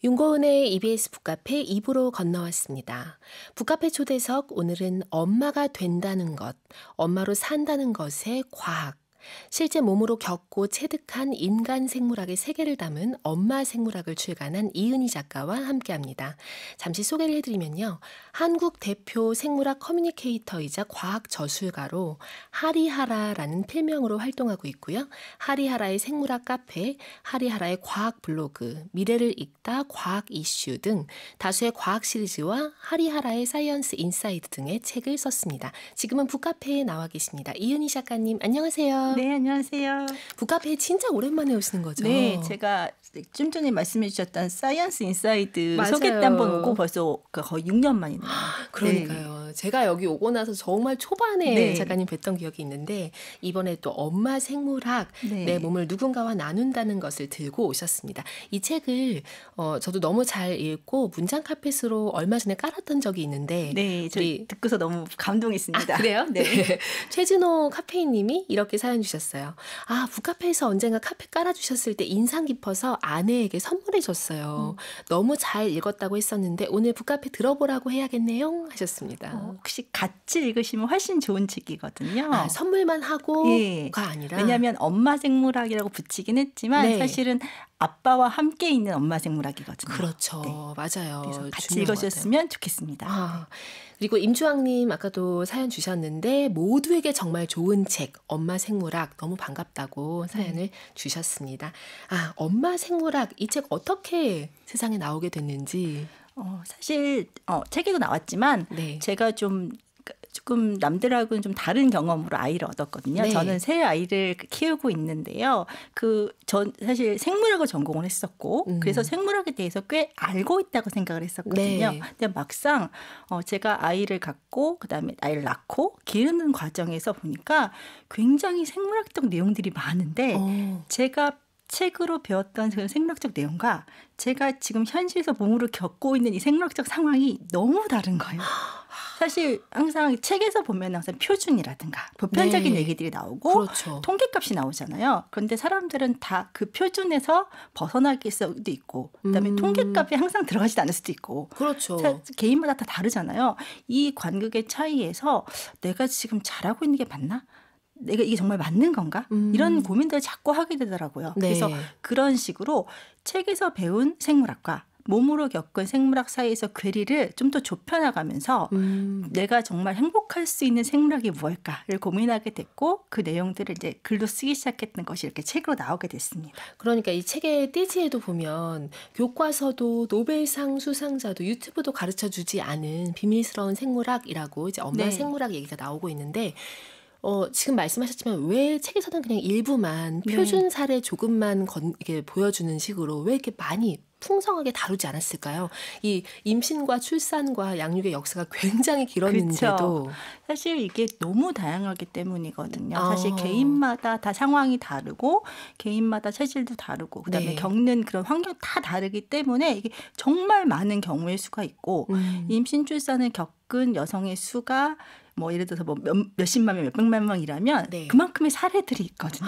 윤고은의 EBS 북카페 2부로 건너왔습니다. 북카페 초대석 오늘은 엄마가 된다는 것, 엄마로 산다는 것의 과학, 실제 몸으로 겪고 체득한 인간 생물학의 세계를 담은 엄마 생물학을 출간한 이은희 작가와 함께합니다. 잠시 소개를 해드리면요. 한국 대표 생물학 커뮤니케이터이자 과학 저술가로 하리하라라는 필명으로 활동하고 있고요. 하리하라의 생물학 카페, 하리하라의 과학 블로그, 미래를 읽다 과학 이슈 등 다수의 과학 시리즈와 하리하라의 사이언스 인사이드 등의 책을 썼습니다. 지금은 북카페에 나와 계십니다. 이은희 작가님 안녕하세요. 네, 안녕하세요. 북카페에 진짜 오랜만에 오시는 거죠? 네, 제가 좀 전에 말씀해 주셨던 사이언스 인사이드 맞아요. 소개 때 한번 오고 벌써 거의 6년 만이네요. 그러니까요. 네. 제가 여기 오고 나서 정말 초반에 네. 작가님 뵀던 기억이 있는데 이번에 또 엄마 생물학, 네. 내 몸을 누군가와 나눈다는 것을 들고 오셨습니다. 이 책을 저도 너무 잘 읽고 문장 카펫으로 얼마 전에 깔았던 적이 있는데 네, 저희 듣고서 너무 감동했습니다. 그래요? 네. 네. 최진호 카페인님이 이렇게 사연 주셨어요. 아, 북카페에서 언젠가 카페 깔아주셨을 때 인상 깊어서 아내에게 선물해 줬어요. 너무 잘 읽었다고 했었는데 오늘 북카페 들어보라고 해야겠네요 하셨습니다. 혹시 같이 읽으시면 훨씬 좋은 책이거든요. 아, 선물만 하고가 예. 아니라 왜냐하면 엄마 생물학이라고 붙이긴 했지만 네. 사실은 아빠와 함께 있는 엄마 생물학이거든요. 그렇죠. 네. 맞아요. 그래서 같이 중요한 것 같아요. 읽으셨으면 좋겠습니다. 아, 그리고 임주왕님 아까도 사연 주셨는데 모두에게 정말 좋은 책 엄마 생물학 너무 반갑다고 사연을 주셨습니다. 아, 엄마 생물학 이 책 어떻게 세상에 나오게 됐는지. 사실 책에도 나왔지만 네. 제가 조금 남들하고는 좀 다른 경험으로 아이를 얻었거든요. 네. 저는 새 아이를 키우고 있는데요. 전 사실 생물학을 전공을 했었고 그래서 생물학에 대해서 꽤 알고 있다고 생각을 했었거든요. 네. 근데 막상 제가 아이를 갖고 그다음에 아이를 낳고 기르는 과정에서 보니까 굉장히 생물학적 내용들이 많은데 제가 책으로 배웠던 그 생물학적 내용과 제가 지금 현실에서 몸으로 겪고 있는 이 생물학적 상황이 너무 다른 거예요. 사실 항상 책에서 보면 항상 표준이라든가 보편적인 네. 얘기들이 나오고 그렇죠. 통계값이 나오잖아요. 그런데 사람들은 다 그 표준에서 벗어나길 수도 있고 그다음에 통계값이 항상 들어가지도 않을 수도 있고 그렇죠. 개인마다 다 다르잖아요. 이 관극의 차이에서 내가 지금 잘하고 있는 게 맞나? 내가 이게 정말 맞는 건가? 이런 고민들을 자꾸 하게 되더라고요. 네. 그래서 그런 식으로 책에서 배운 생물학과 몸으로 겪은 생물학 사이에서 괴리를 좀 더 좁혀나가면서 내가 정말 행복할 수 있는 생물학이 무엇일까를 고민하게 됐고 그 내용들을 이제 글로 쓰기 시작했던 것이 이렇게 책으로 나오게 됐습니다. 그러니까 이 책의 띠지에도 보면 교과서도 노벨상 수상자도 유튜브도 가르쳐주지 않은 비밀스러운 생물학이라고 이제 엄마 네. 생물학 얘기가 나오고 있는데 지금 말씀하셨지만 왜 책에서는 그냥 일부만 네. 표준 사례 조금만 이렇게 보여주는 식으로 왜 이렇게 많이 풍성하게 다루지 않았을까요? 이 임신과 출산과 양육의 역사가 굉장히 길었는데도 그렇죠. 사실 이게 너무 다양하기 때문이거든요. 사실 개인마다 다 상황이 다르고 개인마다 체질도 다르고 그다음에 네. 겪는 그런 환경 다 다르기 때문에 이게 정말 많은 경우의 수가 있고 임신 출산을 겪은 여성의 수가 뭐 예를 들어서 뭐 몇십만 명, 몇백만 명이라면 네. 그만큼의 사례들이 있거든요.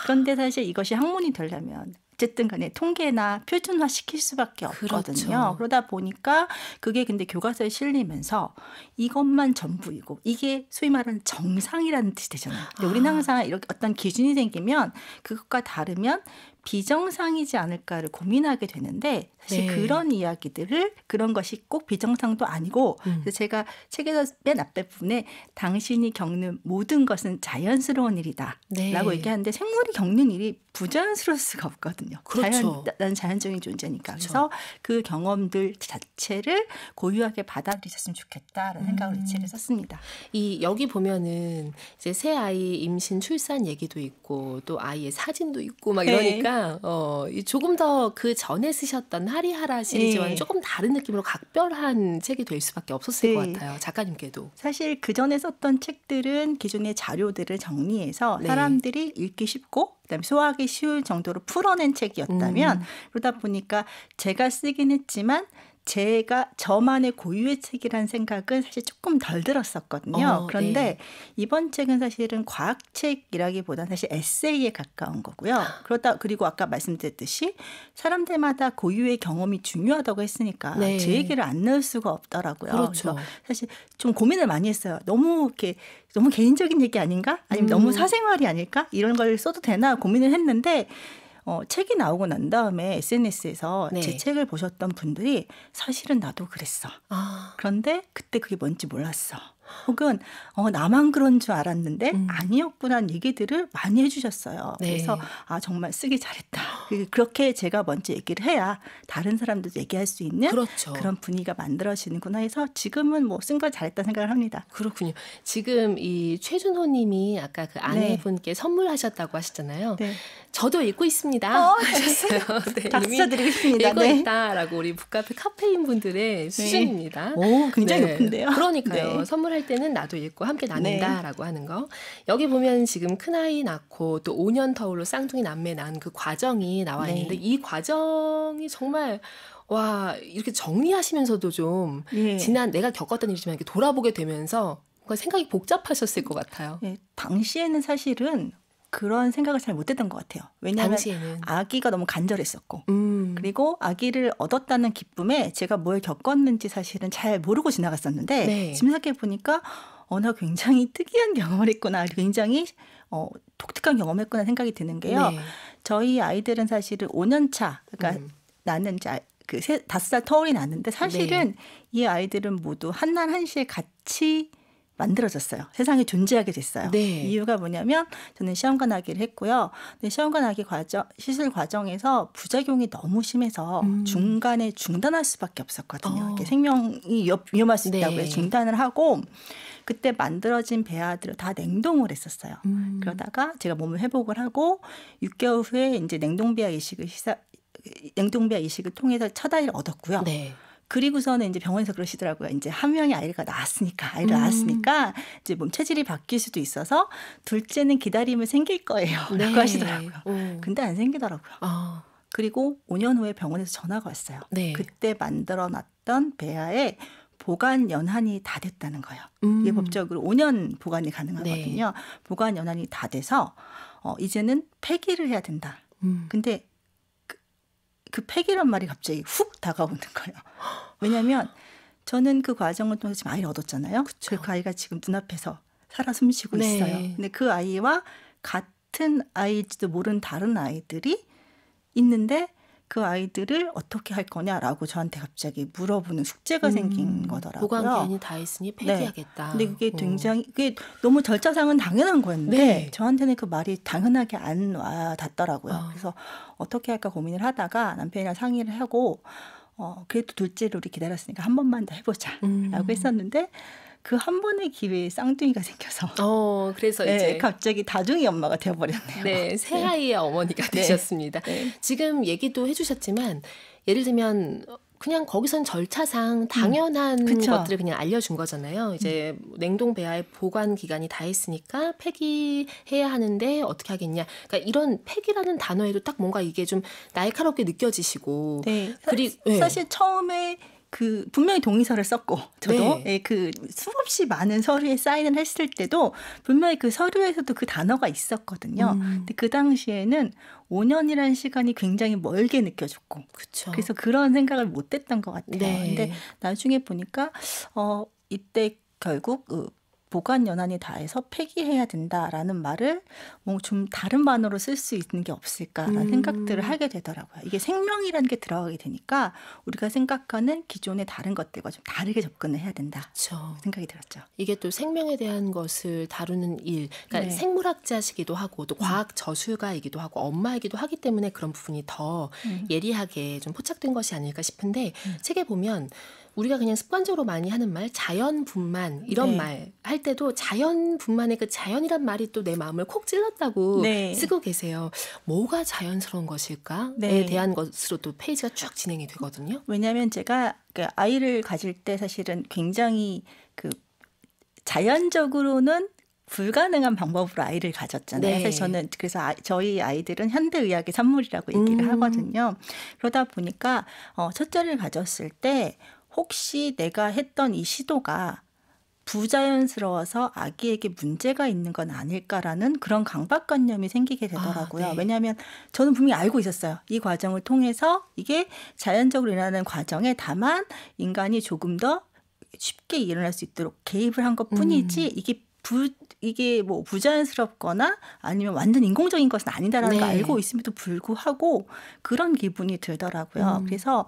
그런데 사실 이것이 학문이 되려면 어쨌든 간에 통계나 표준화 시킬 수밖에 없거든요. 그렇죠. 그러다 보니까 그게 근데 교과서에 실리면서 이것만 전부이고 이게 소위 말하는 정상이라는 뜻이 되잖아요. 근데 우리는 항상 이렇게 어떤 기준이 생기면 그것과 다르면 비정상이지 않을까를 고민하게 되는데 사실 네. 그런 이야기들을 그런 것이 꼭 비정상도 아니고 그래서 제가 책에서 맨 앞에 부분에 당신이 겪는 모든 것은 자연스러운 일이다 네. 라고 얘기하는데 생물이 겪는 일이 부자연스러울 수가 없거든요. 그렇죠. 나는 자연적인 존재니까. 그렇죠. 그래서 그 경험들 자체를 고유하게 받아들이셨으면 좋겠다라는 생각으로 이 책을 썼습니다. 여기 보면은 이제 새 아이 임신 출산 얘기도 있고 또 아이의 사진도 있고 막 이러니까 조금 더 그 전에 쓰셨던 하리하라 시리즈와는 네. 조금 다른 느낌으로 각별한 책이 될 수밖에 없었을 것 네. 같아요. 작가님께도. 사실 그 전에 썼던 책들은 기존의 자료들을 정리해서 네. 사람들이 읽기 쉽고 그다음에 소화하기 쉬울 정도로 풀어낸 책이었다면 그러다 보니까 제가 쓰긴 했지만 제가 저만의 고유의 책이라는 생각은 사실 조금 덜 들었었거든요. 그런데 네. 이번 책은 사실은 과학책이라기보다는 사실 에세이에 가까운 거고요. 그러다 그리고 아까 말씀드렸듯이 사람들마다 고유의 경험이 중요하다고 했으니까 네. 제 얘기를 안 넣을 수가 없더라고요. 그렇죠. 그래서 사실 좀 고민을 많이 했어요. 너무 개인적인 얘기 아닌가? 아니면 너무 사생활이 아닐까? 이런 걸 써도 되나 고민을 했는데 책이 나오고 난 다음에 SNS에서 네. 제 책을 보셨던 분들이 사실은 나도 그랬어. 아, 그런데 그때 그게 뭔지 몰랐어. 혹은 나만 그런 줄 알았는데 아니었구나는 얘기들을 많이 해주셨어요. 네. 그래서 정말 쓰기 잘했다. 그렇게 제가 먼저 얘기를 해야 다른 사람들도 얘기할 수 있는 그렇죠. 그런 분위기가 만들어지는구나 해서 지금은 뭐 쓴 걸 잘했다 생각을 합니다. 그렇군요. 지금 이 최준호 님이 아까 그 아내분께 선물하셨다고 하셨잖아요. 네. 저도 읽고 있습니다. 하셨어요. 네, 박수 이미 쳐드리겠습니다. 읽고 네. 있다라고 우리 북카페 카페인 분들의 수준입니다. 오, 굉장히 네. 높은데요. 그러니까요. 네. 선물할 때는 나도 읽고 함께 나눈다라고 하는 거. 여기 보면 지금 큰아이 낳고 또 5년 터울로 쌍둥이 남매 낳은 그 과정이 나와 네. 있는데 이 과정이 정말 와 이렇게 정리하시면서도 좀 예. 지난 내가 겪었던 일이지만 이렇게 돌아보게 되면서 뭔가 생각이 복잡하셨을 것 같아요. 네, 당시에는 사실은 그런 생각을 잘 못했던 것 같아요. 왜냐하면 당시에는. 아기가 너무 간절했었고 그리고 음. 아기를 얻었다는 기쁨에 제가 뭘 겪었는지 사실은 잘 모르고 지나갔었는데 네. 지금 생각해 보니까 나 굉장히 특이한 경험을 했구나. 굉장히 독특한 경험을 했구나 생각이 드는 게요. 네. 저희 아이들은 사실은 5년 차, 그러니까 나는 이제 5살 터울이 났는데 사실은 네. 이 아이들은 모두 한날 한시에 같이 만들어졌어요. 세상에 존재하게 됐어요. 네. 이유가 뭐냐면 저는 시험관 아기를 했고요. 근데 시험관 아기 시술 과정에서 부작용이 너무 심해서 중간에 중단할 수밖에 없었거든요. 이렇게 생명이 위험할 수 있다고 해서 네. 중단을 하고 그때 만들어진 배아들을 다 냉동을 했었어요. 그러다가 제가 몸을 회복을 하고 6개월 후에 이제 냉동배아 이식을 통해서 첫 아이를 얻었고요. 네. 그리고서는 이제 병원에서 그러시더라고요. 이제 한 명의 아이를 낳았으니까 이제 몸 체질이 바뀔 수도 있어서 둘째는 기다림을 생길 거예요. 네. 라고 하시더라고요. 오. 근데 안 생기더라고요. 아, 그리고 5년 후에 병원에서 전화가 왔어요. 네. 그때 만들어놨던 배아에 보관 연한이 다 됐다는 거예요. 이게 법적으로 5년 보관이 가능하거든요. 네. 보관 연한이 다 돼서 이제는 폐기를 해야 된다. 근데 그 폐기란 말이 갑자기 훅 다가오는 거예요. 왜냐하면 저는 그 과정을 통해서 지금 아이를 얻었잖아요. 그 아이가 지금 눈앞에서 살아 숨쉬고 네. 있어요. 근데 그 아이와 같은 아이일지도 모르는 다른 아이들이 있는데 그 아이들을 어떻게 할 거냐라고 저한테 갑자기 물어보는 숙제가 생긴 거더라고요. 보관 기한이 다 있으니 폐기하겠다. 근데 그게 너무 절차상은 당연한 거였는데 네. 저한테는 그 말이 당연하게 안 와 닿더라고요. 그래서 어떻게 할까 고민을 하다가 남편이랑 상의를 하고 그래도 둘째를 우리 기다렸으니까 한 번만 더 해보자라고 했었는데 그 한 번의 기회에 쌍둥이가 생겨서 그래서 네, 이제 갑자기 다중이 엄마가 되어버렸네요. 네, 새 아이의 어머니가 되셨습니다. 네. 지금 얘기도 해주셨지만 예를 들면 그냥 거기선 절차상 당연한 그쵸. 것들을 그냥 알려준 거잖아요. 이제 냉동 배아의 보관 기간이 다 했으니까 폐기해야 하는데 어떻게 하겠냐. 그러니까 이런 폐기라는 단어에도 딱 뭔가 이게 좀 날카롭게 느껴지시고. 네. 그리고 사실 처음에 분명히 동의서를 썼고 저도 네. 그 수없이 많은 서류에 사인을 했을 때도 분명히 그 서류에서도 그 단어가 있었거든요. 근데 그 당시에는 5년이라는 시간이 굉장히 멀게 느껴졌고 그쵸. 그래서 그런 생각을 못했던 것 같아요. 네. 근데 나중에 보니까 이때 결국 보관 연한이 다해서 폐기해야 된다라는 말을 뭐 좀 다른 반어로 쓸 수 있는 게 없을까라는 생각들을 하게 되더라고요. 이게 생명이라는 게 들어가게 되니까 우리가 생각하는 기존의 다른 것들과 좀 다르게 접근을 해야 된다. 그쵸. 생각이 들었죠. 이게 또 생명에 대한 것을 다루는 일, 그러니까 네. 생물학자시기도 하고 또 과학 저술가이기도 하고 엄마이기도 하기 때문에 그런 부분이 더 예리하게 좀 포착된 것이 아닐까 싶은데 책에 보면 우리가 그냥 습관적으로 많이 하는 말 자연분만 이런 네. 말 할 때도 자연분만의 그 자연이란 말이 또 내 마음을 콕 찔렀다고 네. 쓰고 계세요. 뭐가 자연스러운 것일까에 네. 대한 것으로 또 페이지가 쭉 진행이 되거든요. 왜냐하면 제가 아이를 가질 때 사실은 굉장히 자연적으로는 불가능한 방법으로 아이를 가졌잖아요. 네. 사실 저는 그래서 저희 아이들은 현대의학의 산물이라고 얘기를 하거든요. 그러다 보니까 첫째를 가졌을 때 혹시 내가 했던 이 시도가 부자연스러워서 아기에게 문제가 있는 건 아닐까라는 그런 강박관념이 생기게 되더라고요. 네. 왜냐하면 저는 분명히 알고 있었어요. 이 과정을 통해서 이게 자연적으로 일어나는 과정에 다만 인간이 조금 더 쉽게 일어날 수 있도록 개입을 한 것뿐이지 이게 뭐 부자연스럽거나 아니면 완전 인공적인 것은 아니다라는 걸 알고 있음에도 불구하고 그런 기분이 들더라고요. 그래서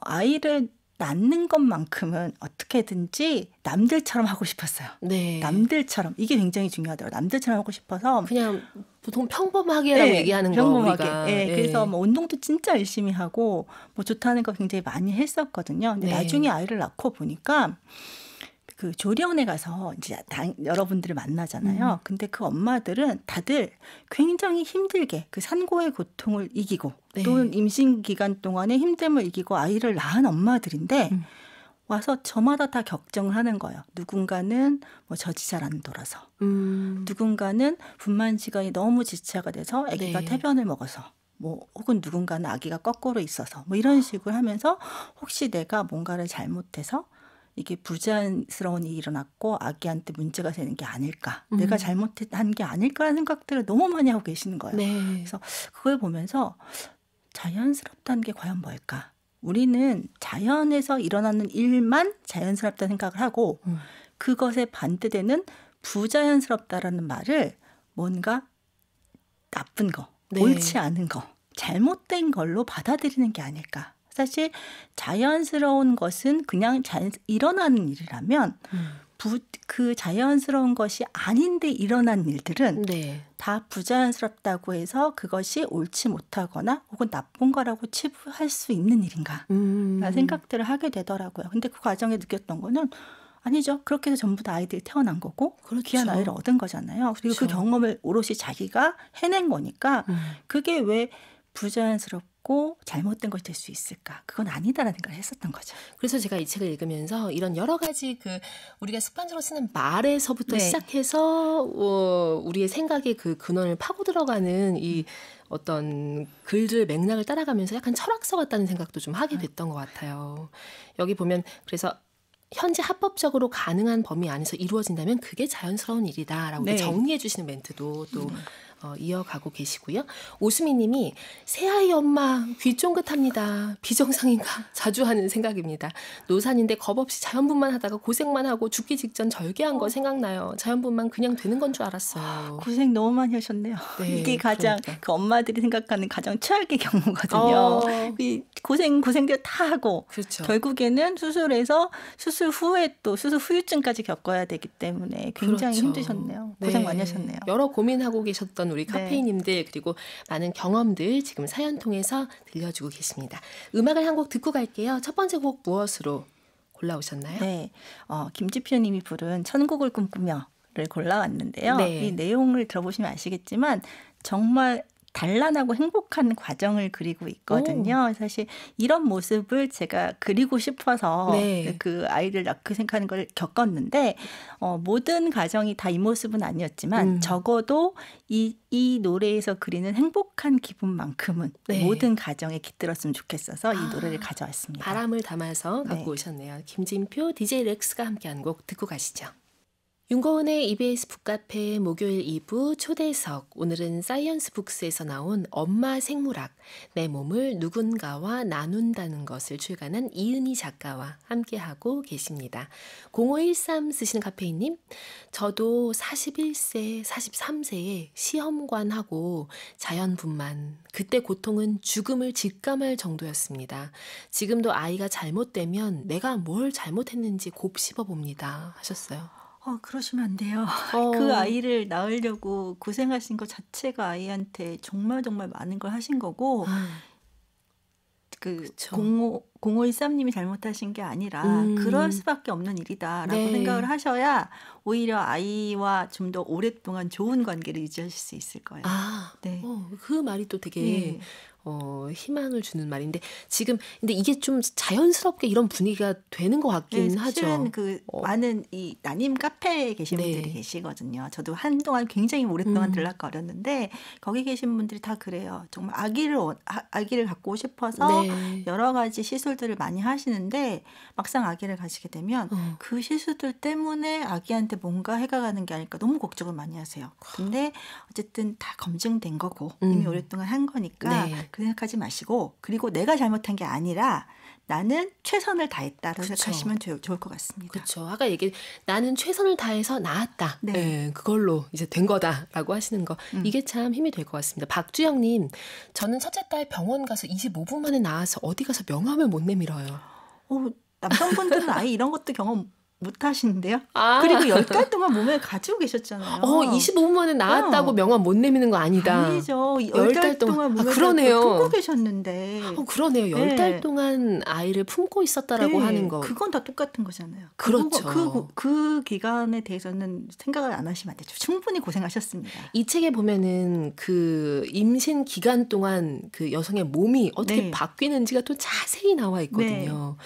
아이를 낳는 것만큼은 어떻게든지 남들처럼 하고 싶었어요. 네. 남들처럼. 이게 굉장히 중요하더라고요. 남들처럼 하고 싶어서. 그냥 보통 평범하게라고 얘기하는 평범하게. 거 우리가. 네, 그래서 뭐 운동도 진짜 열심히 하고 뭐 좋다는 거 굉장히 많이 했었거든요. 근데 나중에 아이를 낳고 보니까 그 조리원에 가서 이제 여러분들을 만나잖아요. 근데 그 엄마들은 다들 굉장히 힘들게 그 산고의 고통을 이기고 또는 임신 기간 동안의 힘듦을 이기고 아이를 낳은 엄마들인데 와서 저마다 다 격정을 하는 거예요. 누군가는 뭐 젖이 잘 안 돌아서, 누군가는 분만 시간이 너무 지체가 돼서 아기가 태변을 먹어서, 뭐 혹은 누군가는 아기가 거꾸로 있어서 뭐 이런 식으로 하면서 혹시 내가 뭔가를 잘못해서 이게 부자연스러운 일이 일어났고 아기한테 문제가 되는 게 아닐까, 내가 잘못한 게 아닐까라는 생각들을 너무 많이 하고 계시는 거예요. 그래서 그걸 보면서 자연스럽다는 게 과연 뭘까? 우리는 자연에서 일어나는 일만 자연스럽다는 생각을 하고 그것에 반대되는 부자연스럽다라는 말을 뭔가 나쁜 거, 옳지 않은 거, 잘못된 걸로 받아들이는 게 아닐까. 사실 자연스러운 것은 그냥 일어나는 일이라면 그 자연스러운 것이 아닌데 일어난 일들은 다 부자연스럽다고 해서 그것이 옳지 못하거나 혹은 나쁜 거라고 치부할 수 있는 일인가 라는 생각들을 하게 되더라고요. 근데 그 과정에 느꼈던 거는 아니죠. 그렇게 해서 전부 다 아이들이 태어난 거고 귀한 아이를 얻은 거잖아요. 그리고 그 경험을 오롯이 자기가 해낸 거니까 그게 왜 부자연스럽고 잘못된 것이 될 수 있을까? 그건 아니다라는 생각을 했었던 거죠. 그래서 제가 이 책을 읽으면서 이런 여러 가지 우리가 습관적으로 쓰는 말에서부터 시작해서 우리의 생각의 그 근원을 파고 들어가는 이 어떤 글들 맥락을 따라가면서 약간 철학서 같다는 생각도 좀 하게 됐던 것 같아요. 여기 보면 그래서 현재 합법적으로 가능한 범위 안에서 이루어진다면 그게 자연스러운 일이다라고 정리해 주시는 멘트도 또 이어가고 계시고요. 오수미 님이 새아이 엄마 귀 쫑긋합니다. 비정상인가 자주 하는 생각입니다. 노산인데 겁없이 자연분만 하다가 고생만 하고 죽기 직전 절개한 거 생각나요. 자연분만 그냥 되는 건 줄 알았어요. 고생 너무 많이 하셨네요. 이게 가장 그 엄마들이 생각하는 가장 최악의 경우거든요. 고생들 다 하고 결국에는 수술해서 수술 후에 또 수술 후유증까지 겪어야 되기 때문에 굉장히 힘드셨네요. 고생 많이 하셨네요. 여러 고민하고 계셨던 우리 카페인님들 그리고 많은 경험들 지금 사연 통해서 들려주고 계십니다. 음악을 한 곡 듣고 갈게요. 첫 번째 곡 무엇으로 골라오셨나요? 네, 김지표님이 부른 천국을 꿈꾸며를 골라왔는데요. 이 내용을 들어보시면 아시겠지만 정말 단란하고 행복한 과정을 그리고 있거든요. 사실 이런 모습을 제가 그리고 싶어서 그 아이를 낳고 생각하는 걸 겪었는데 모든 가정이 다 이 모습은 아니었지만 적어도 이 노래에서 그리는 행복한 기분만큼은 모든 가정에 깃들었으면 좋겠어서 이 노래를 가져왔습니다. 바람을 담아서 갖고 오셨네요. 김진표, DJ 렉스가 함께한 곡 듣고 가시죠. 윤고은의 EBS 북카페 목요일 2부 초대석. 오늘은 사이언스 북스에서 나온 엄마 생물학, 내 몸을 누군가와 나눈다는 것을 출간한 이은희 작가와 함께하고 계십니다. 0513 쓰시는 카페인님, 저도 41세, 43세에 시험관하고 자연분만, 그때 고통은 죽음을 직감할 정도였습니다. 지금도 아이가 잘못되면 내가 뭘 잘못했는지 곱씹어 봅니다 하셨어요. 그러시면 안 돼요. 그 아이를 낳으려고 고생하신 것 자체가 아이한테 정말 많은 걸 하신 거고 0513님이 잘못하신 게 아니라 그럴 수밖에 없는 일이다라고 생각을 하셔야 오히려 아이와 좀 더 오랫동안 좋은 관계를 유지하실 수 있을 거예요. 그 말이 또 되게 희망을 주는 말인데 지금 근데 이게 좀 자연스럽게 이런 분위기가 되는 것 같긴 사실은 하죠. 그 많은 이 난임 카페에 계신 네. 분들이 계시거든요. 저도 한동안 굉장히 오랫동안 들락거렸는데 거기 계신 분들이 다 그래요. 정말 아기를 갖고 싶어서 네. 여러 가지 시술들을 많이 하시는데 막상 아기를 가지게 되면 그 시술들 때문에 아기한테 뭔가 해가 가는 게 아닐까 너무 걱정을 많이 하세요. 근데 어쨌든 다 검증된 거고 이미 오랫동안 한 거니까 네. 그 생각하지 마시고 그리고 내가 잘못한 게 아니라 나는 최선을 다했다라고 그쵸. 생각하시면 좋을 것 같습니다. 그렇죠. 아까 나는 최선을 다해서 나았다. 네. 예, 그걸로 이제 된 거다라고 하시는 거 이게 참 힘이 될 것 같습니다. 박주영님, 저는 첫째 딸 병원 가서 25분 만에 나와서 어디 가서 명함을 못 내밀어요. 남성분들은 아예 이런 것도 경험 못 하시는데요. 아. 그리고 10달 동안 몸에 가지고 계셨잖아요. 25분 만에 나왔다고 명함 못 내미는 거 아니다. 아니죠. 10달 10달 동안 몸에 그러네요. 품고 계셨는데. 그러네요. 10달 동안 아이를 품고 있었다라고 하는 거. 그건 다 똑같은 거잖아요. 그렇죠. 그 기간에 대해서는 생각을 안 하시면 안 되죠. 충분히 고생하셨습니다. 이 책에 보면은 그 임신 기간 동안 그 여성의 몸이 어떻게 바뀌는지가 또 자세히 나와 있거든요.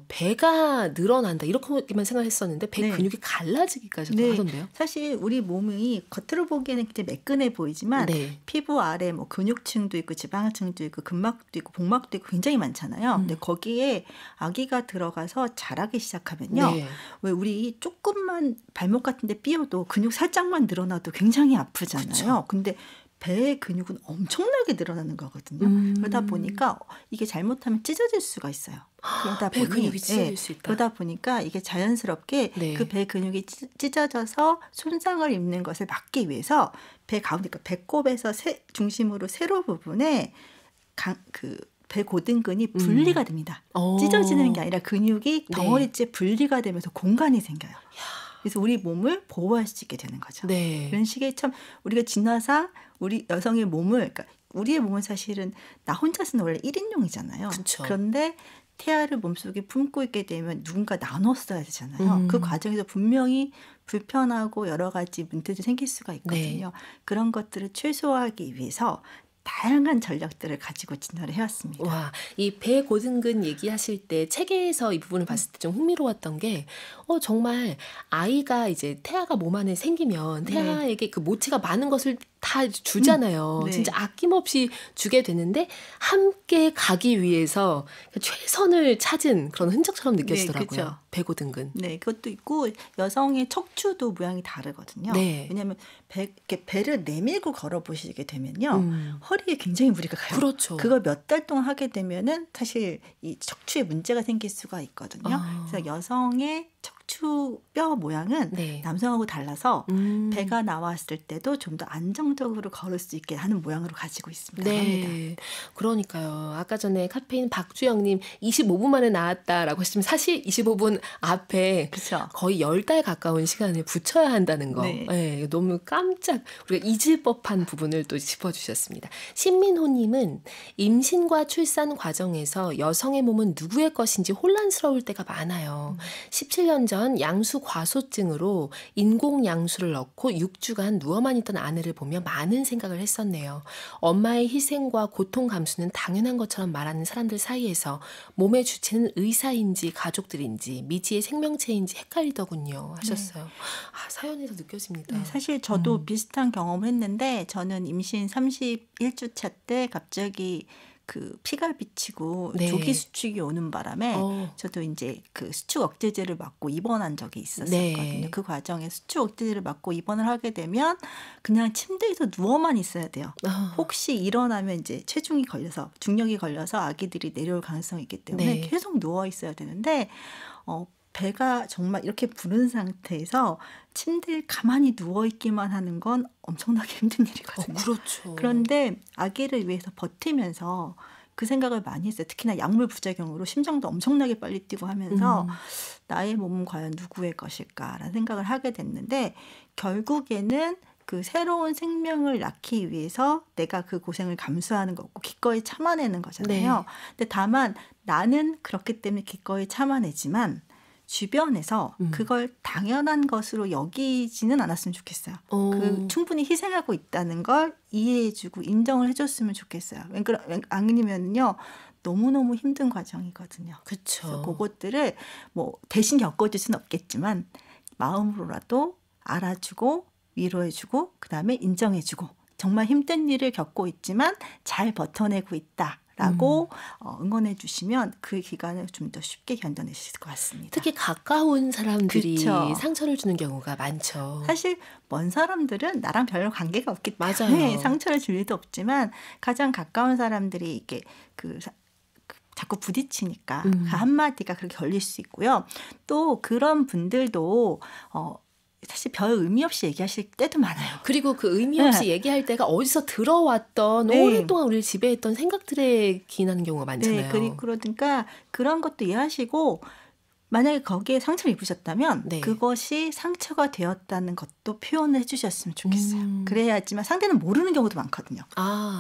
배가 늘어난다 이렇게만 생각했었는데 배 근육이 갈라지기까지 하던데요. 사실 우리 몸이 겉으로 보기에는 굉장히 매끈해 보이지만 피부 아래 뭐 근육층도 있고 지방층도 있고 근막도 있고 복막도 있고 굉장히 많잖아요. 근데 거기에 아기가 들어가서 자라기 시작하면요. 왜 우리 조금만 발목 같은 데 삐어도 근육 살짝만 늘어나도 굉장히 아프잖아요. 그쵸. 근데 배의 근육은 엄청나게 늘어나는 거거든요. 그러다 보니까 이게 잘못하면 찢어질 수가 있어요. 배 근육이 찢어질 수 있다. 그러다 보니까 이게 자연스럽게 그 배 근육이 찢어져서 손상을 입는 것을 막기 위해서 배 가운데 그러니까 배꼽에서 중심으로 세로 부분에 배 고등근이 분리가 됩니다. 찢어지는 게 아니라 근육이 덩어리째 분리가 되면서 공간이 생겨요. 그래서 우리 몸을 보호할 수 있게 되는 거죠. 이런 식의 참 우리가 진화상 우리 여성의 몸을 그러니까 우리의 몸은 사실은 나 혼자서는 원래 1인용이잖아요. 그쵸. 그런데 태아를 몸속에 품고 있게 되면 누군가 나눴어야 되잖아요. 그 과정에서 분명히 불편하고 여러 가지 문제들이 생길 수가 있거든요. 그런 것들을 최소화하기 위해서 다양한 전략들을 가지고 진화를 해왔습니다. 와, 이 배 고등근 얘기하실 때 책에서 이 부분을 봤을 때 좀 흥미로웠던 게 정말 아이가 이제 태아가 몸 안에 생기면 태아에게 그 모체가 많은 것을 다 주잖아요. 진짜 아낌없이 주게 되는데 함께 가기 위해서 최선을 찾은 그런 흔적처럼 느껴지더라고요. 배고등근. 그것도 있고 여성의 척추도 모양이 다르거든요. 왜냐하면 이렇게 배를 내밀고 걸어보시게 되면요. 허리에 굉장히 무리가 가요. 그렇죠. 그걸 몇 달 동안 하게 되면은 사실 이 척추에 문제가 생길 수가 있거든요. 그래서 여성의 척추뼈 모양은 남성하고 달라서 배가 나왔을 때도 좀 더 안정적으로 걸을 수 있게 하는 모양으로 가지고 있습니다. 그러니까요. 아까 전에 카페인 박주영님 25분 만에 나왔다라고 하시면 사실 25분 앞에 거의 10달 가까운 시간을 붙여야 한다는 거. 너무 깜짝 우리가 잊을 법한 부분을 또 짚어주셨습니다. 신민호님은 임신과 출산 과정에서 여성의 몸은 누구의 것인지 혼란스러울 때가 많아요. 17년 전 양수 과소증으로 인공 양수를 넣고 6주간 누워만 있던 아내를 보며 많은 생각을 했었네요. 엄마의 희생과 고통 감수는 당연한 것처럼 말하는 사람들 사이에서 몸의 주체는 의사인지 가족들인지 미지의 생명체인지 헷갈리더군요 하셨어요. 사연에서 느껴집니다. 사실 저도 비슷한 경험을 했는데 저는 임신 31주차 때 갑자기 그 피가 비치고 조기 수축이 오는 바람에 저도 이제 그 수축 억제제를 맞고 입원한 적이 있었거든요. 그 과정에 수축 억제제를 맞고 입원을 하게 되면 그냥 침대에서 누워만 있어야 돼요. 혹시 일어나면 이제 체중이 걸려서 중력이 걸려서 아기들이 내려올 가능성이 있기 때문에 계속 누워 있어야 되는데 배가 정말 이렇게 부른 상태에서 침대에 가만히 누워있기만 하는 건 엄청나게 힘든 일이거든요. 그렇죠. 그런데 아기를 위해서 버티면서 그 생각을 많이 했어요. 특히나 약물 부작용으로 심장도 엄청나게 빨리 뛰고 하면서 나의 몸은 과연 누구의 것일까라는 생각을 하게 됐는데 결국에는 그 새로운 생명을 낳기 위해서 내가 그 고생을 감수하는 거고 기꺼이 참아내는 거잖아요. 근데 다만 나는 그렇기 때문에 기꺼이 참아내지만 주변에서 그걸 당연한 것으로 여기지는 않았으면 좋겠어요. 충분히 희생하고 있다는 걸 이해해주고 인정을 해줬으면 좋겠어요. 아니면요 너무너무 힘든 과정이거든요. 그렇죠. 그것들을 뭐 대신 겪어줄 수는 없겠지만 마음으로라도 알아주고 위로해주고 그다음에 인정해주고 정말 힘든 일을 겪고 있지만 잘 버텨내고 있다라고 응원해 주시면 그 기간을 좀 더 쉽게 견뎌내실 것 같습니다. 특히 가까운 사람들이 그쵸. 상처를 주는 경우가 많죠. 사실 먼 사람들은 나랑 별로 관계가 없기 때문에 맞아요. 상처를 줄 일도 없지만 가장 가까운 사람들이 이렇게 자꾸 부딪히니까 그 한마디가 그렇게 걸릴 수 있고요. 또 그런 분들도 사실 별 의미 없이 얘기하실 때도 많아요. 그리고 그 의미 없이 얘기할 때가 어디서 들어왔던 오랫동안 우리를 지배했던 생각들에 기인하는 경우가 많잖아요. 네, 그러니까 그런 것도 이해하시고 만약에 거기에 상처를 입으셨다면 그것이 상처가 되었다는 것도 표현을 해주셨으면 좋겠어요. 그래야지만 상대는 모르는 경우도 많거든요.